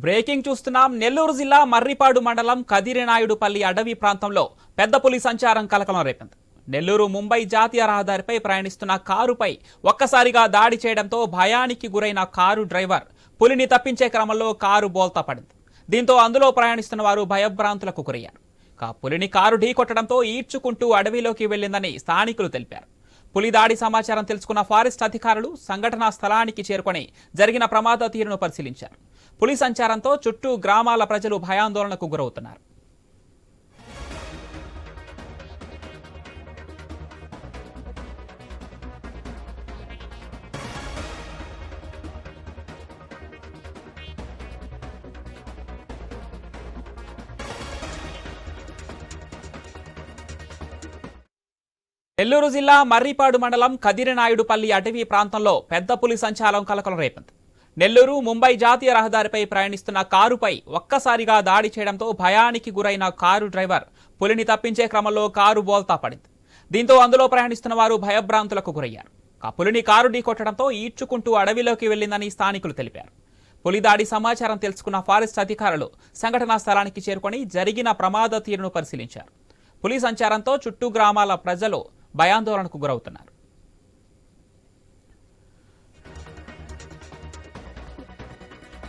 Breaking చూస్తున్నాం. నెల్లూరు జిల్లా మర్రిపాడు మండలం కదిరినాయుడుపల్లి అడవి ప్రాంతంలో పెద్ద పులి సంచారం కలకలం రేపింది. నెల్లూరు ముంబై జాతీయ రహదారిపై ప్రయాణిస్తున్న కారుపై ఒక్కసారిగా దాడి చేయడంతో భయానికి గురైన కారు డ్రైవర్ పులిని తప్పించే క్రమంలో కారు బోల్తా పడింది. దీంతో అందులో ప్రయాణిస్తున్న వారు భయభ్రాంతులకు గురయ్యారు. పులిని కారు ఢీకొట్టడంతో ఈడ్చుకుంటూ అడవిలోకి వెళ్లిందని స్థానికులు తెలిపారు. పులి దాడి సమాచారం తెలుసుకున్న ఫారెస్ట్ అధికారులు సంఘటనా స్థలానికి చేరుకొని జరిగిన ప్రమాద తీరును పరిశీలించారు. పులి సంచారంతో చుట్టూ గ్రామాల ప్రజలు భయాందోళనకు గురవుతున్నారు. నెల్లూరు జిల్లా మర్రిపాడు మండలం కదిరినాయుడుపల్లి అటవీ ప్రాంతంలో పెద్ద పులి సంచారం కలకలం రేపింది. నెల్లూరు ముంబై జాతీయ రహదారిపై ప్రయాణిస్తున్న కారుపై ఒక్కసారిగా దాడి చేయడంతో భయానికి గురైన కారు డ్రైవర్ పులిని తప్పించే క్రమంలో కారు బోల్తా పడింది. దీంతో అందులో ప్రయాణిస్తున్న వారు భయభ్రాంతులకు గురయ్యారు. పులిని కారు ఢీకొట్టడంతో ఈడ్చుకుంటూ అడవిలోకి వెళ్లిందని స్థానికులు తెలిపారు. పులి దాడి సమాచారం తెలుసుకున్న ఫారెస్ట్ అధికారులు సంఘటనా స్థలానికి చేరుకొని జరిగిన ప్రమాద తీరును పరిశీలించారు. పులి సంచారంతో చుట్టూ గ్రామాల ప్రజలు భయాందోళనకు గురవుతున్నారు.